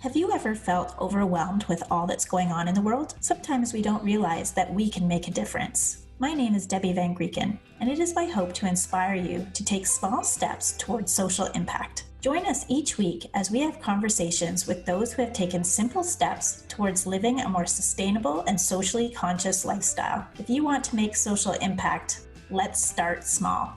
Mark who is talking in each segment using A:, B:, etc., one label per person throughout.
A: Have you ever felt overwhelmed with all that's going on in the world? Sometimes we don't realize that we can make a difference. My name is Debbie Van Grieken, and it is my hope to inspire you to take small steps towards social impact. Join us each week as we have conversations with those who have taken simple steps towards living a more sustainable and socially conscious lifestyle. If you want to make social impact, let's start small.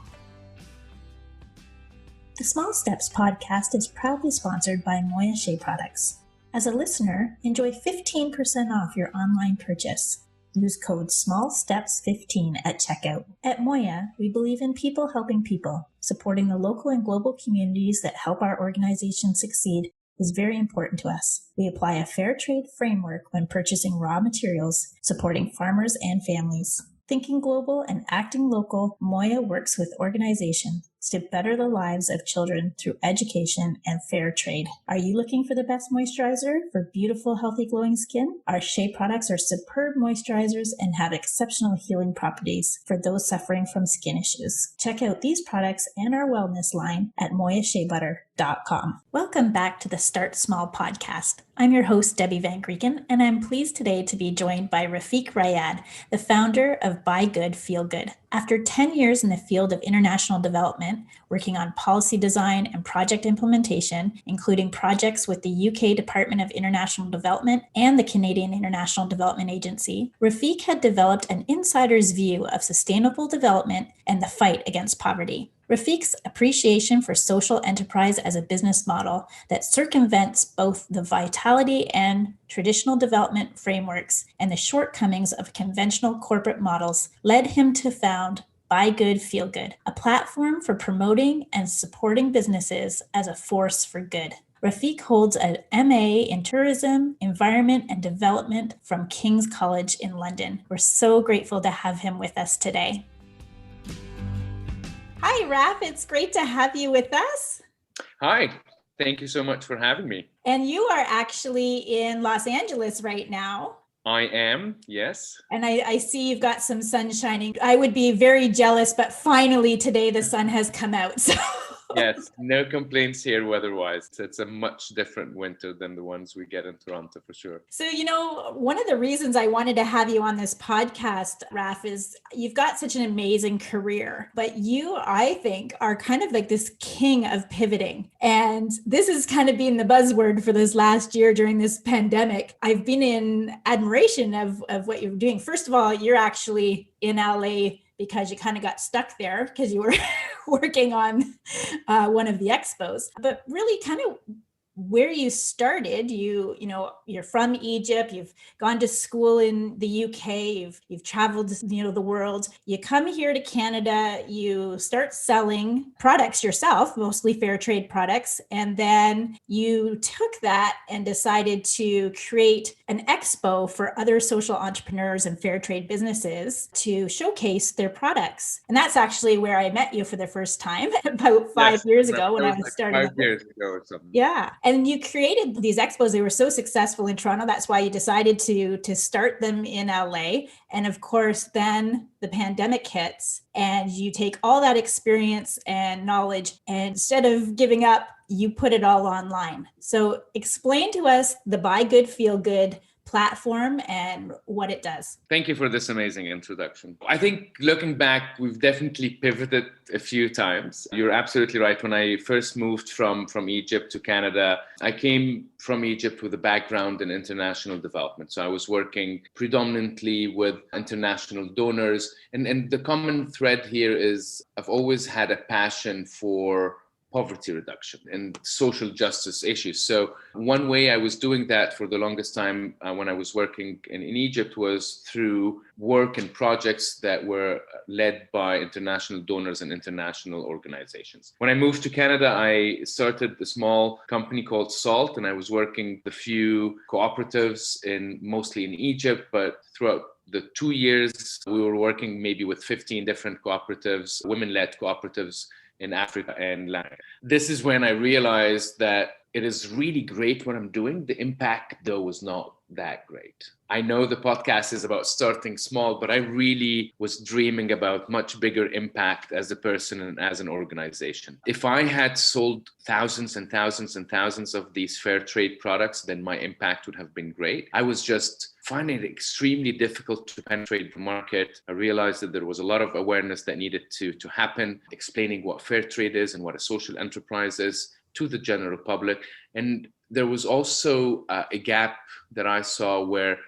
A: The Small Steps podcast is proudly sponsored by Moya Shea Products. As a listener, enjoy 15% off your online purchase. Use code SMALLSTEPS15 at checkout. At Moya, we believe in people helping people. Supporting the local and global communities that help our organization succeed is very important to us. We apply a fair trade framework when purchasing raw materials, supporting farmers and families. Thinking global and acting local, Moya works with organizations to better the lives of children through education and fair trade. Are you looking for the best moisturizer for beautiful, healthy, glowing skin? Our Shea products are superb moisturizers and have exceptional healing properties for those suffering from skin issues. Check out these products and our wellness line at moyasheabutter.com. Welcome back to the Start Small podcast. I'm your host, Debbie Van Grieken, and I'm pleased today to be joined by Rafik Riad, the founder of Buy Good, Feel Good. After 10 years in the field of international development, working on policy design and project implementation, including projects with the UK Department of International Development and the Canadian International Development Agency, Rafik had developed an insider's view of sustainable development and the fight against poverty. Rafik's appreciation for social enterprise as a business model that circumvents both the vitality and traditional development frameworks and the shortcomings of conventional corporate models led him to found Buy Good, Feel Good, a platform for promoting and supporting businesses as a force for good. Rafik holds an MA in Tourism, Environment and Development from King's College in London. We're so grateful to have him with us today. Hi, Raf. It's great to have you with us.
B: Hi. Thank you so much for having me.
A: And you are actually in Los Angeles right now.
B: I am, yes.
A: And I see you've got some sun shining. I would be very jealous, but finally today the sun has come out. So.
B: Yes, no complaints here weather-wise. It's a much different winter than the ones we get in Toronto for sure.
A: So, one of the reasons I wanted to have you on this podcast, Raf, is you've got such an amazing career, but you, I think, are kind of like this king of pivoting. And this has kind of been the buzzword for this last year during this pandemic. I've been in admiration of what you're doing. First of all, you're actually in LA because you kind of got stuck there because you were working on one of the expos, but really kind of where you started, you're from Egypt, you've gone to school in the UK, you've traveled, the world. You come here to Canada, you start selling products yourself, mostly fair trade products. And then you took that and decided to create an expo for other social entrepreneurs and fair trade businesses to showcase their products. And that's actually where I met you for the first time about 5 years ago when I was starting.
B: 5 years ago or something.
A: Yeah. And you created these expos. They were so successful in Toronto. That's why you decided to start them in LA. And of course, then the pandemic hits and you take all that experience and knowledge, and instead of giving up, you put it all online. So explain to us the Buy Good, Feel Good platform and what it does.
B: Thank you for this amazing introduction. I think looking back, we've definitely pivoted a few times. You're absolutely right. When I first moved from Egypt to Canada, I came from Egypt with a background in international development. So I was working predominantly with international donors. And the common thread here is I've always had a passion for poverty reduction and social justice issues. So one way I was doing that for the longest time when I was working in Egypt was through work and projects that were led by international donors and international organizations. When I moved to Canada, I started a small company called SALT, and I was working with a few cooperatives mostly in Egypt, but throughout the 2 years, we were working maybe with 15 different cooperatives, women-led cooperatives in Africa and Latin. This is when I realized that it is really great what I'm doing. The impact, though, was not that great. I know the podcast is about starting small, but I really was dreaming about much bigger impact as a person and as an organization. If I had sold thousands and thousands and thousands of these fair trade products, then my impact would have been great. I was just finding it extremely difficult to penetrate the market. I realized that there was a lot of awareness that needed to happen, explaining what fair trade is and what a social enterprise is to the general public. And there was also a gap that I saw where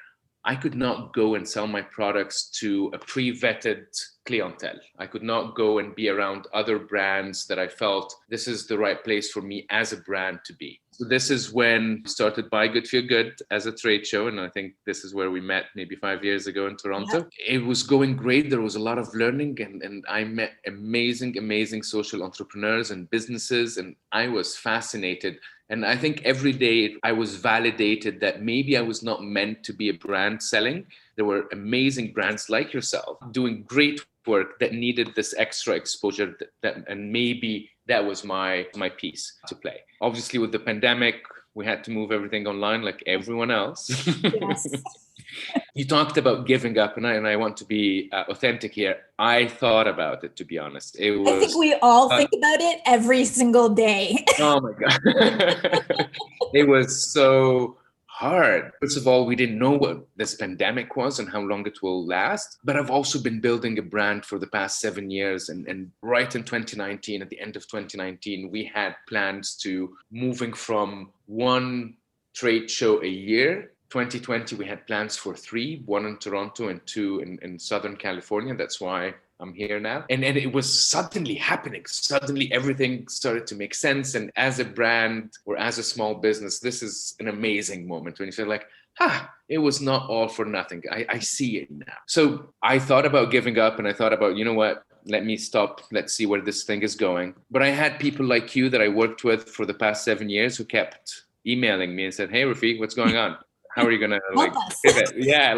B: I could not go and sell my products to a pre-vetted clientele. I could not go and be around other brands that I felt this is the right place for me as a brand to be. So this is when I started Buy Good, Feel Good as a trade show. And I think this is where we met maybe 5 years ago in Toronto. Yeah. It was going great. There was a lot of learning and I met amazing social entrepreneurs and businesses. And I was fascinated. And I think every day I was validated that maybe I was not meant to be a brand selling. There were amazing brands like yourself doing great work that needed this extra exposure and maybe that was my piece to play. Obviously, with the pandemic, we had to move everything online like everyone else. Yes. You talked about giving up, and I want to be authentic here. I thought about it, to be honest.
A: I think we all think about it every single day.
B: Oh my God. It was so hard. First of all, we didn't know what this pandemic was and how long it will last. But I've also been building a brand for the past 7 years. And right in 2019, at the end of 2019, we had plans to moving from one trade show a year. 2020, we had plans for 3, 1 in Toronto and 2 in Southern California. That's why I'm here now. And it was suddenly happening. Suddenly everything started to make sense. And as a brand or as a small business, this is an amazing moment when you feel like, it was not all for nothing. I see it now. So I thought about giving up and I thought about, you know what? Let me stop. Let's see where this thing is going. But I had people like you that I worked with for the past 7 years who kept emailing me and said, hey, Rafik, what's going on? How are you going to pivot? Yeah,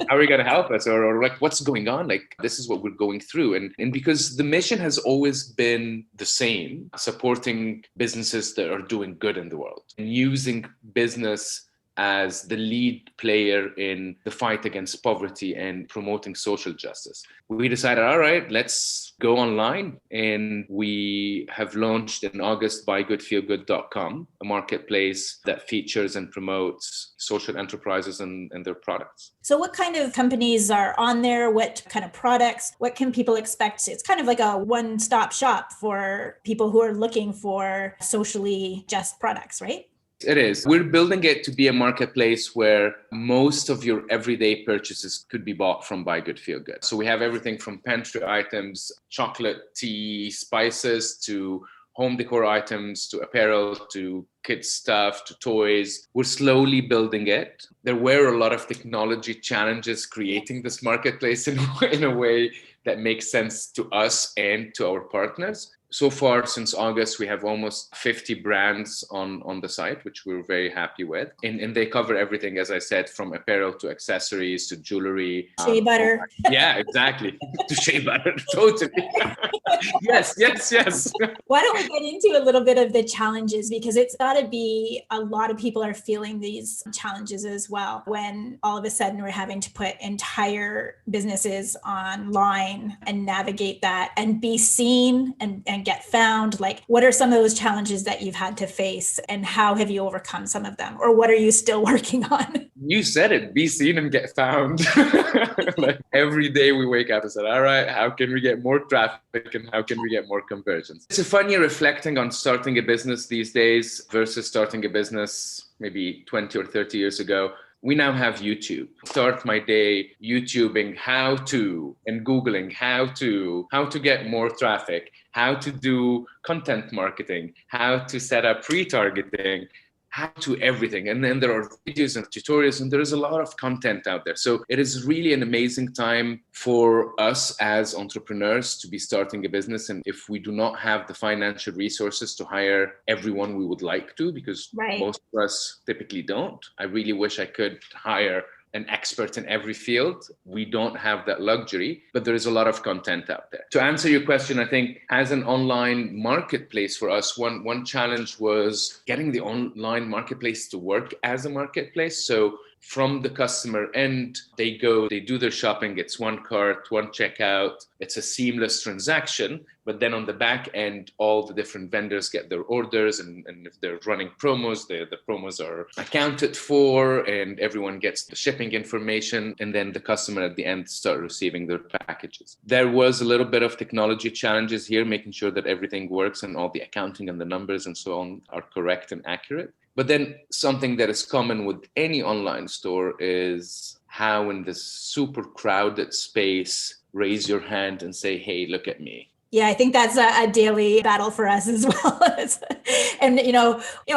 B: how are you going to help us? Or what's going on? This is what we're going through. And because the mission has always been the same, supporting businesses that are doing good in the world and using business as the lead player in the fight against poverty and promoting social justice. We decided, all right, let's go online. And we have launched in August buygoodfeelgood.com, a marketplace that features and promotes social enterprises and their products.
A: So what kind of companies are on there? What kind of products? What can people expect? It's kind of like a one-stop shop for people who are looking for socially just products, right?
B: It is. We're building it to be a marketplace where most of your everyday purchases could be bought from Buy Good, Feel Good. So we have everything from pantry items, chocolate, tea, spices, to home decor items, to apparel, to kids stuff, to toys. We're slowly building it. There were a lot of technology challenges creating this marketplace in a way that makes sense to us and to our partners. So far, since August, we have almost 50 brands on the site, which we're very happy with. And they cover everything, as I said, from apparel to accessories to jewelry.
A: Shea butter.
B: Yeah, exactly. To shea butter, totally. Yes.
A: Why don't we get into a little bit of the challenges? Because it's got to be a lot of people are feeling these challenges as well. When all of a sudden we're having to put entire businesses online and navigate that and be seen and get found. What are some of those challenges that you've had to face and how have you overcome some of them? Or what are you still working on?
B: You said it, be seen and get found. Every day we wake up and say, all right, how can we get more traffic and how can we get more conversions? It's a fun year reflecting on starting a business these days versus starting a business maybe 20 or 30 years ago. We now have YouTube. Start my day YouTubing how to and Googling how to get more traffic, how to do content marketing, how to set up retargeting, how to everything. And then there are videos and tutorials and there's a lot of content out there. So it is really an amazing time for us as entrepreneurs to be starting a business. And if we do not have the financial resources to hire everyone we would like to, because most of us typically don't, I really wish I could hire an expert in every field. We don't have that luxury, but there is a lot of content out there. To answer your question, I think as an online marketplace for us, one challenge was getting the online marketplace to work as a marketplace. So from the customer end, they do their shopping. It's one cart, one checkout. It's a seamless transaction. But then on the back end, all the different vendors get their orders. And if they're running promos, the promos are accounted for and everyone gets the shipping information. And then the customer at the end start receiving their packages. There was a little bit of technology challenges here, making sure that everything works and all the accounting and the numbers and so on are correct and accurate. But then something that is common with any online store is how in this super crowded space, raise your hand and say, hey, look at me.
A: Yeah, I think that's a daily battle for us as well. And,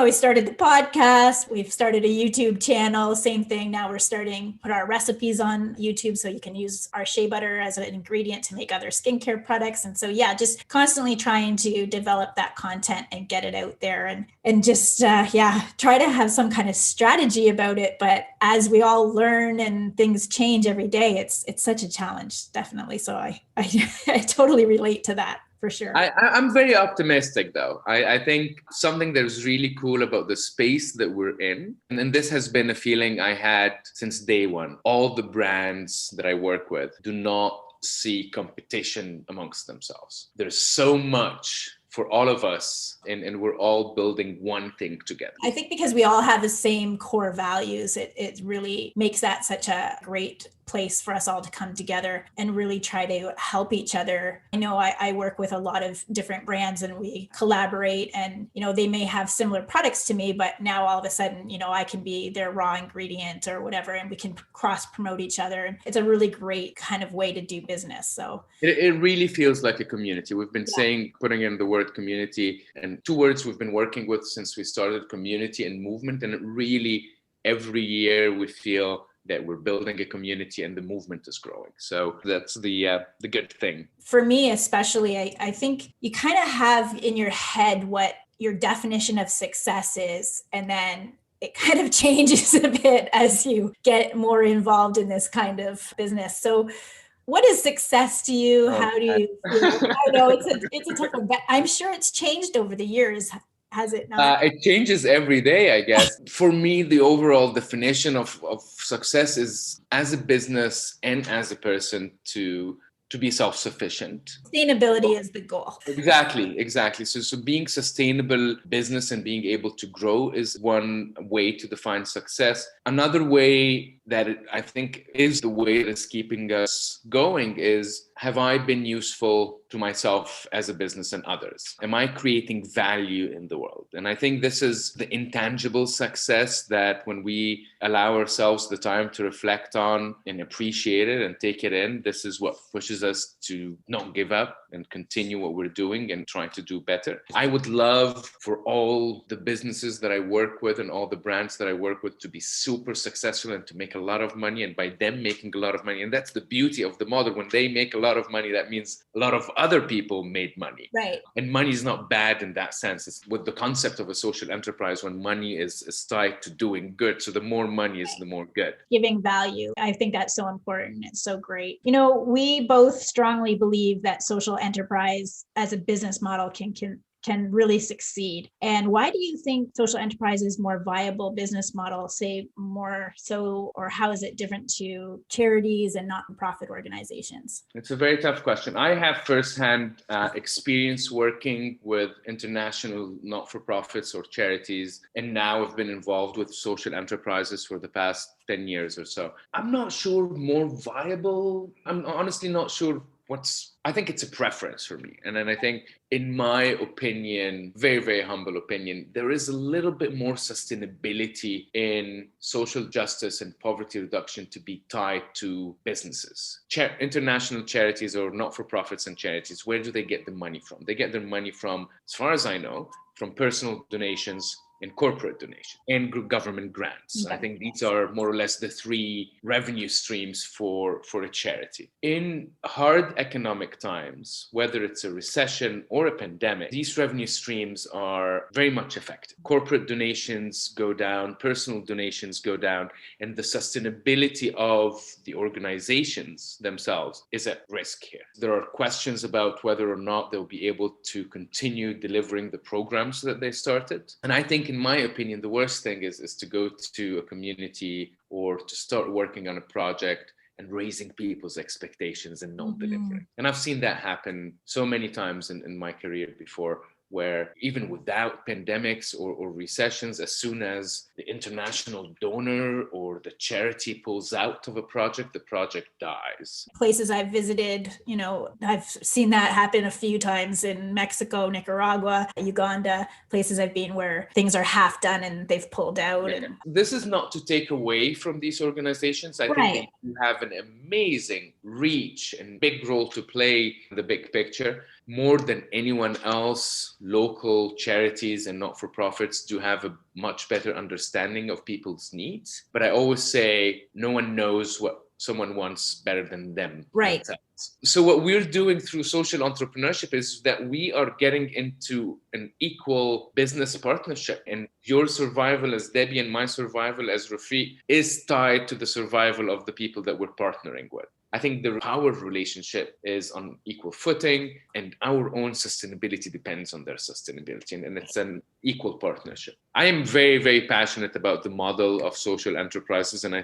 A: we started the podcast, we've started a YouTube channel, same thing. Now we're put our recipes on YouTube so you can use our shea butter as an ingredient to make other skincare products. And so, yeah, just constantly trying to develop that content and get it out there and just, try to have some kind of strategy about it. But as we all learn and things change every day, it's such a challenge, definitely. So I totally relate to that. For sure.
B: I'm very optimistic, though. I think something that is really cool about the space that we're in, and this has been a feeling I had since day one. All the brands that I work with do not see competition amongst themselves. There's so much for all of us, and we're all building one thing together.
A: I think because we all have the same core values, it really makes that such a great place for us all to come together and really try to help each other. I know I work with a lot of different brands and we collaborate and, they may have similar products to me, but now all of a sudden, I can be their raw ingredient or whatever, and we can cross promote each other. And it's a really great kind of way to do business. So
B: it really feels like a community. We've been putting in the word community, and two words we've been working with since we started: community and movement. And it really, every year we feel that we're building a community and the movement is growing. So that's the good thing.
A: For me, especially, I think you kind of have in your head what your definition of success is, and then it kind of changes a bit as you get more involved in this kind of business. So what is success to you? How do you feel? I know it's a tough one, but I'm sure it's changed over the years. Has it not?
B: It changes every day, I guess. For me, the overall definition of success is, as a business and as a person, to be self-sufficient.
A: Sustainability is the goal.
B: Exactly. So being sustainable business and being able to grow is one way to define success. Another way that I think is the way that's keeping us going is, have I been useful to myself as a business and others? Am I creating value in the world? And I think this is the intangible success that when we allow ourselves the time to reflect on and appreciate it and take it in, this is what pushes us to not give up and continue what we're doing and trying to do better. I would love for all the businesses that I work with and all the brands that I work with to be super successful and to make a lot of money, and by them making a lot of money. And that's the beauty of the model. When they make a lot of money, that means a lot of other people made money.
A: Right.
B: And money is not bad in that sense. It's with the concept of a social enterprise when money is tied to doing good. So the more money is, the more good.
A: Giving value. I think that's so important. It's so great. We both strongly believe that social enterprise as a business model can really succeed. And why do you think social enterprise is more viable business model, say more so, or how is it different to charities and not-for-profit organizations?
B: It's a very tough question. I have firsthand experience working with international not-for-profits or charities, and now I've been involved with social enterprises for the past 10 years or so. I'm not sure more viable. I'm honestly not sure I think it's a preference for me. And then I think, in my opinion, very, very humble opinion, there is a little bit more sustainability in social justice and poverty reduction to be tied to businesses. International charities or not-for-profits and charities, where do they get the money from? They get their money from, as far as I know, from personal donations, and corporate donation and government grants. I think these are more or less the three revenue streams for a charity. In hard economic times, whether it's a recession or a pandemic, these revenue streams are very much affected. Corporate donations go down, personal donations go down, and the sustainability of the organizations themselves is at risk here. There are questions about whether or not they'll be able to continue delivering the programs that they started. And I think, in my opinion, the worst thing is to go to a community or to start working on a project and raising people's expectations and not delivering. And I've seen that happen so many times in my career before, where even without pandemics or recessions, as soon as the international donor or the charity pulls out of a project, the project dies.
A: Places I've visited, I've seen that happen a few times in Mexico, Nicaragua, Uganda, places I've been where things are half done and they've pulled out.
B: Yeah. This is not to take away from these organizations. I think they do have an amazing reach and big role to play in the big picture. More than anyone else, local charities and not-for-profits do have a much better understanding of people's needs. But I always say no one knows what someone wants better than them.
A: Right.
B: So what we're doing through social entrepreneurship is that we are getting into an equal business partnership, and your survival as Debbie and my survival as Rafik is tied to the survival of the people that we're partnering with. I think the power relationship is on equal footing, and our own sustainability depends on their sustainability, and it's an equal partnership. I am very, very passionate about the model of social enterprises, and I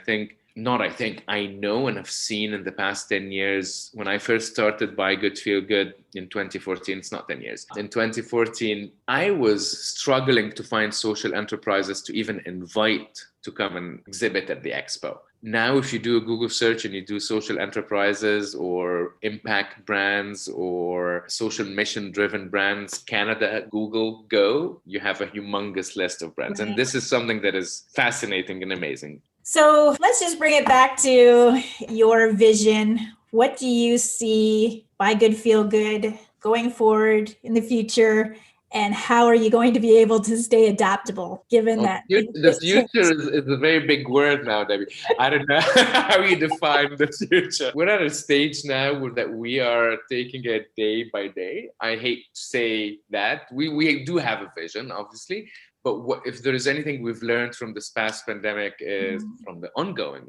B: know and have seen in the past 10 years, when I first started Buy Good, Feel Good in 2014, it's not 10 years. In 2014, I was struggling to find social enterprises to even invite to come and exhibit at the expo. Now, if you do a Google search and you do social enterprises or impact brands or social mission-driven brands, Canada, Google, go, you have a humongous list of brands. Right. And this is something that is fascinating and amazing.
A: So let's just bring it back to your vision. What do you see Buy Good, Feel Good going forward in the future? And how are you going to be able to stay adaptable given that?
B: The future is a very big word now, Debbie. I don't know how you define the future. We're at a stage now that we are taking it day by day. I hate to say that. We do have a vision, obviously. But if there is anything we've learned from this past pandemic is from the ongoing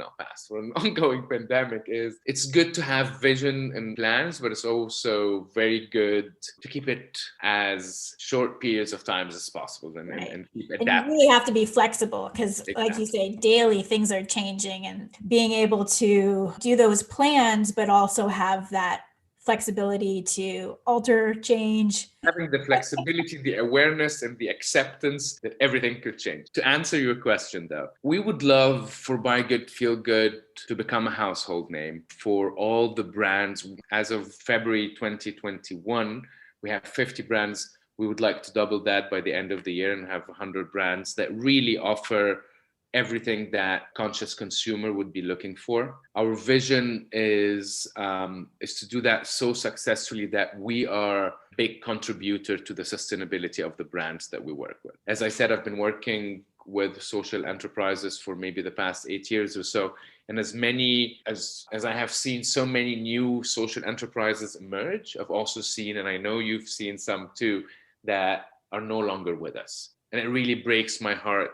B: pandemic is it's good to have vision and plans, but it's also very good to keep it as short periods of time as possible and keep adapting.
A: And you really have to be flexible because like you say, daily things are changing, and being able to do those plans, but also have that flexibility to alter, change.
B: Having the flexibility, the awareness, and the acceptance that everything could change. To answer your question, though, we would love for Buy Good, Feel Good to become a household name for all the brands. As of February 2021, we have 50 brands. We would like to double that by the end of the year and have 100 brands that really offer everything that conscious consumer would be looking for. Our vision is to do that so successfully that we are a big contributor to the sustainability of the brands that we work with. As I said, I've been working with social enterprises for maybe the past 8 years or so. And as I have seen so many new social enterprises emerge, I've also seen, and I know you've seen some too, that are no longer with us. And it really breaks my heart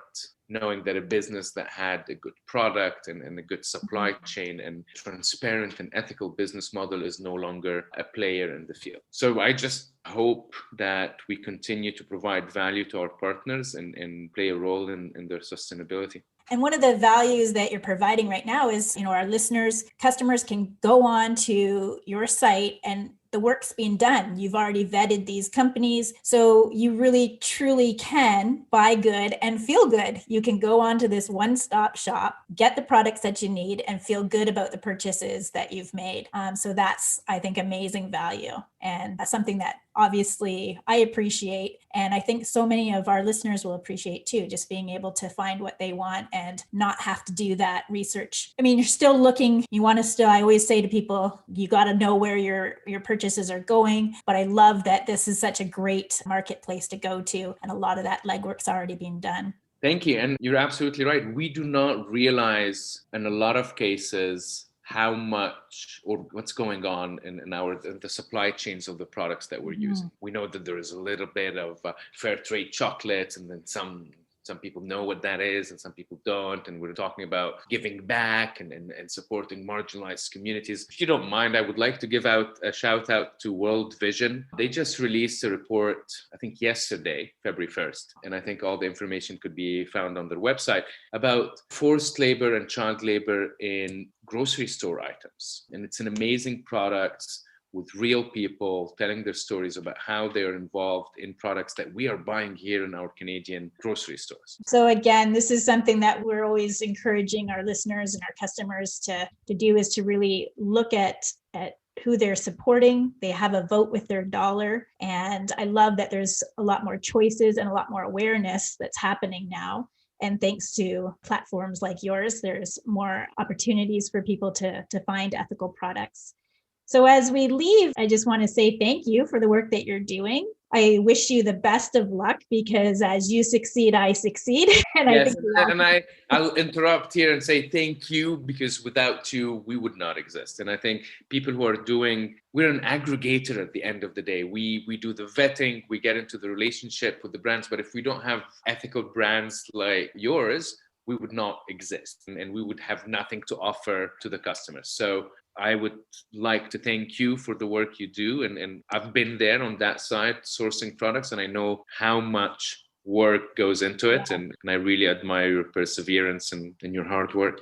B: knowing that a business that had a good product and a good supply chain and transparent and ethical business model is no longer a player in the field. So I just hope that we continue to provide value to our partners and play a role in their sustainability.
A: And one of the values that you're providing right now is, our listeners, customers can go on to your site and the work's being done. You've already vetted these companies. So you really, truly can buy good and feel good. You can go on to this one-stop shop, get the products that you need, and feel good about the purchases that you've made. So that's, I think, amazing value. And that's something that obviously I appreciate, and I think so many of our listeners will appreciate too, just being able to find what they want and not have to do that research. I mean, you're still looking, you want to still, I always say to people, you got to know where your purchases are going. But I love that this is such a great marketplace to go to, and a lot of that legwork's already being done.
B: Thank you. And you're absolutely right. We do not realize in a lot of cases how much or what's going on in the supply chains of the products that we're using. We know that there is a little bit of fair trade chocolate, and then some people know what that is and some people don't. And we're talking about giving back and supporting marginalized communities. If you don't mind, I would like to give out a shout out to World Vision. They just released a report, I think yesterday, February 1st. And I think all the information could be found on their website about forced labor and child labor in grocery store items. And it's an amazing product with real people telling their stories about how they're involved in products that we are buying here in our Canadian grocery stores.
A: So again, this is something that we're always encouraging our listeners and our customers to do, is to really look at who they're supporting. They have a vote with their dollar. And I love that there's a lot more choices and a lot more awareness that's happening now. And thanks to platforms like yours, there's more opportunities for people to find ethical products. So as we leave, I just want to say thank you for the work that you're doing. I wish you the best of luck, because as you succeed, I succeed. And
B: yes, I'll interrupt here and say thank you, because without you, we would not exist. And I think people who are we're an aggregator at the end of the day. We do the vetting, we get into the relationship with the brands. But if we don't have ethical brands like yours, we would not exist, and we would have nothing to offer to the customers. So I would like to thank you for the work you do. And I've been there on that side sourcing products, and I know how much work goes into it. Yeah. And I really admire your perseverance and your hard work.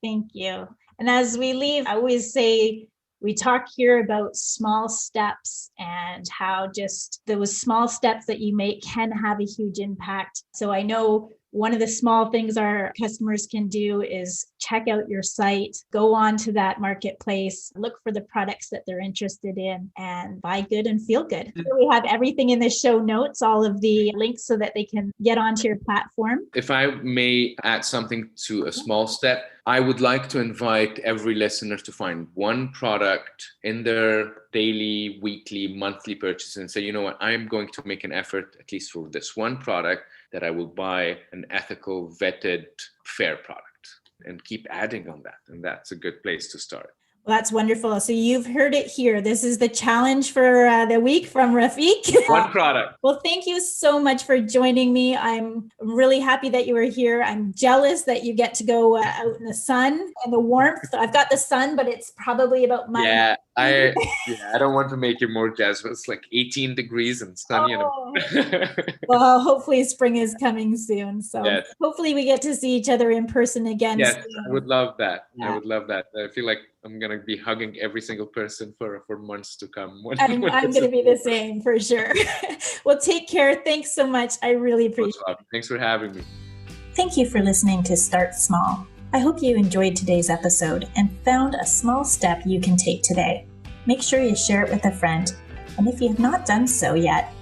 A: Thank you. And as we leave, I always say, we talk here about small steps and how just those small steps that you make can have a huge impact. So I know one of the small things our customers can do is check out your site, go on to that marketplace, look for the products that they're interested in, and buy good and feel good. So we have everything in the show notes, all of the links so that they can get onto your platform.
B: If I may add something to a small step, I would like to invite every listener to find one product in their daily, weekly, monthly purchase and say, you know what, I'm going to make an effort, at least for this one product, that I will buy an ethical, vetted, fair product, and keep adding on that. And that's a good place to start.
A: Well, that's wonderful. So you've heard it here. This is the challenge for the week from Rafik.
B: One product.
A: Well, thank you so much for joining me. I'm really happy that you were here. I'm jealous that you get to go out in the sun and the warmth. I've got the sun, but it's probably about my...
B: Yeah, I don't want to make you more jealous, but it's like 18 degrees and sunny.
A: Oh. Well, hopefully spring is coming soon. So yes. Hopefully we get to see each other in person again.
B: Yes,
A: soon.
B: I would love that. Yeah. I would love that. I feel like I'm going to be hugging every single person for months to come.
A: I'm going to be the same for sure. Well, take care. Thanks so much. I really appreciate it.
B: Thanks for having me.
A: Thank you for listening to Start Small. I hope you enjoyed today's episode and found a small step you can take today. Make sure you share it with a friend. And if you have not done so yet,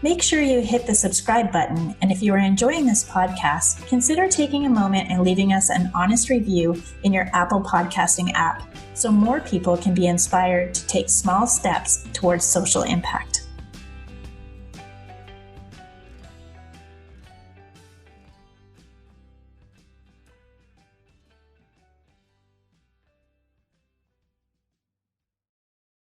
A: make sure you hit the subscribe button. And if you are enjoying this podcast, consider taking a moment and leaving us an honest review in your Apple podcasting app so more people can be inspired to take small steps towards social impact.